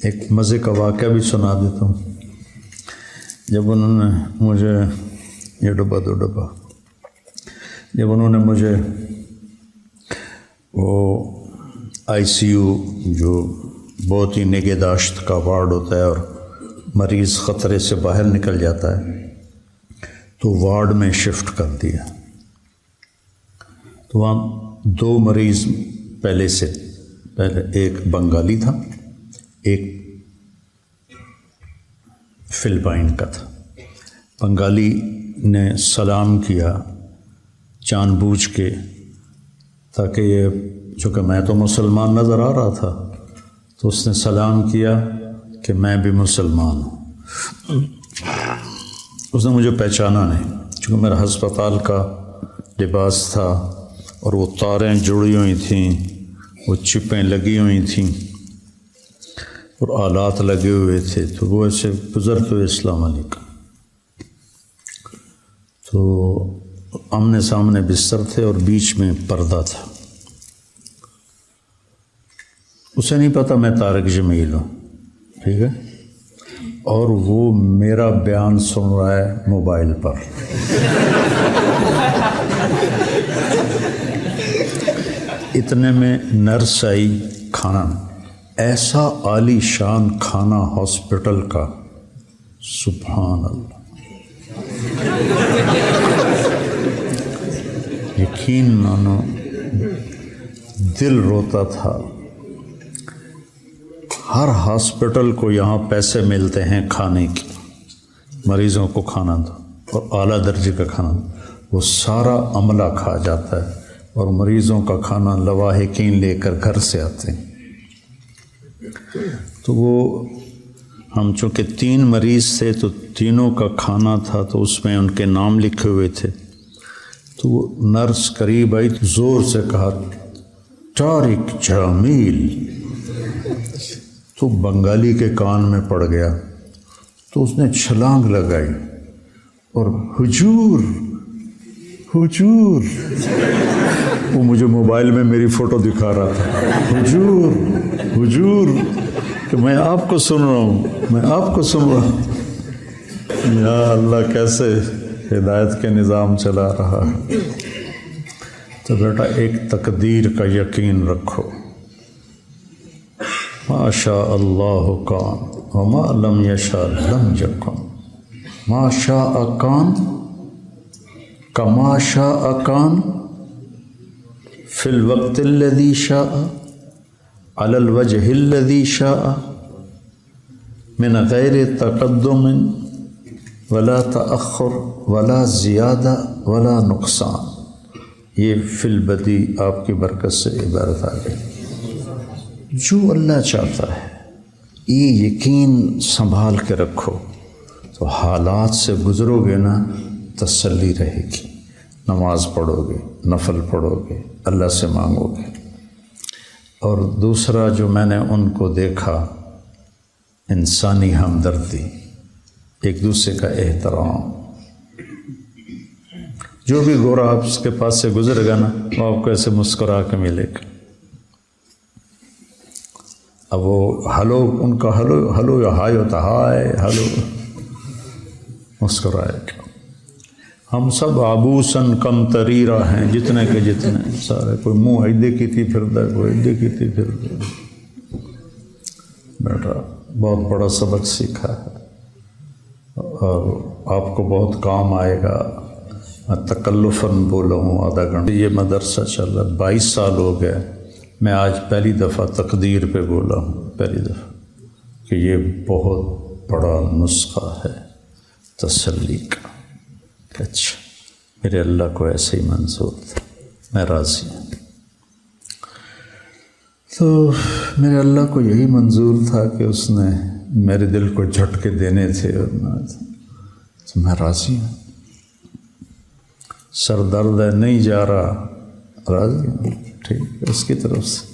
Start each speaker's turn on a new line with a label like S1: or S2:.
S1: ایک مزے کا واقعہ بھی سنا دیتا ہوں. جب انہوں نے مجھے یہ ڈبہ جب انہوں نے مجھے وہ ICU جو بہت ہی نگہداشت کا وارڈ ہوتا ہے اور مریض خطرے سے باہر نکل جاتا ہے تو وارڈ میں شفٹ کر دیا. تو وہاں 2 مریض پہلے ایک بنگالی تھا، ایک فلپائن کا تھا. بنگالی نے سلام کیا جان بوجھ کے تاکہ یہ، چونکہ میں تو مسلمان نظر آ رہا تھا تو اس نے سلام کیا کہ میں بھی مسلمان ہوں. اس نے مجھے پہچانا نہیں چونکہ میرا ہسپتال کا لباس تھا اور وہ تاریں جڑی ہوئی تھیں، وہ چپیں لگی ہوئی تھیں اور آلات لگے ہوئے تھے. تو وہ ایسے گزرتے ہوئے السلام علیکم. تو آمنے سامنے بستر تھے اور بیچ میں پردہ تھا. اسے نہیں پتا میں طارق جمیل ہوں، ٹھیک ہے، اور وہ میرا بیان سن رہا ہے موبائل پر. اتنے میں نرس آئی. کھانا ایسا عالی شان کھانا ہاسپٹل کا، سبحان اللہ، یقین مانو دل روتا تھا. ہر ہاسپٹل کو یہاں پیسے ملتے ہیں کھانے کی، مریضوں کو کھانا دو اور اعلیٰ درجے کا کھانا دو. وہ سارا عملہ کھا جاتا ہے اور مریضوں کا کھانا لواحقین لے کر گھر سے آتے ہیں. تو وہ ہم چونکہ 3 مریض تھے تو تینوں کا کھانا تھا تو اس میں ان کے نام لکھے ہوئے تھے. تو وہ نرس قریب آئی تو زور سے کہا طارق جمیل. تو بنگالی کے کان میں پڑ گیا تو اس نے چھلانگ لگائی اور حضور وہ مجھے موبائل میں میری فوٹو دکھا رہا تھا، حضور کہ میں آپ کو سن رہا ہوں. یا اللہ کیسے ہدایت کے نظام چلا رہا ہے. تو بیٹا ایک تقدیر کا یقین رکھو، ما شاء اللہ کان وما لم یشاء لم یکن. ما شاء کان کما شاء کان فی الوقت الذی شاء علی الوجہ الذی شاء من غیر تقدم ولا تأخر ولا زیادہ ولا نقصان. یہ فی البدی آپ کی برکت سے عبارت آ گئی. جو اللہ چاہتا ہے یہ یقین سنبھال کے رکھو تو حالات سے گزرو گے نا تسلی رہے گی. نماز پڑھو گے، نفل پڑھو گے، اللہ سے مانگو گے. اور دوسرا جو میں نے ان کو دیکھا، انسانی ہمدردی، ایک دوسرے کا احترام. جو بھی گورا آپ اس کے پاس سے گزرے گا نا وہ آپ کو ایسے مسکرا کے ملے گا. اب وہ ہلو، ان کا ہلو یا ہائی ہوتا، ہائے ہلو، مسکرائے گا. ہم سب عبوسن کم تریرہ ہیں، جتنے کے جتنے سارے. کوئی منہ ایدے کی تھی پھردا ہے، کوئی ایدے کی تھی پھردا. بیٹا بہت بڑا سبق سیکھا ہے اور آپ کو بہت کام آئے گا. میں تکلفاً بولا ہوں آدھا گھنٹہ. یہ مدرسہ چل رہا 22 سال ہو گئے. میں آج پہلی دفعہ تقدیر پہ بولا ہوں، پہلی دفعہ، کہ یہ بہت بڑا نسخہ ہے تسلی کا. اچھا میرے اللہ کو ایسے ہی منظور تھا، میں راضی ہوں. تو میرے اللہ کو یہی منظور تھا کہ اس نے میرے دل کو جھٹکے دینے تھے اور تو میں راضی ہوں. سر درد ہے نہیں جا رہا، راضی ہوں، ٹھیک ہے اس کی طرف سے.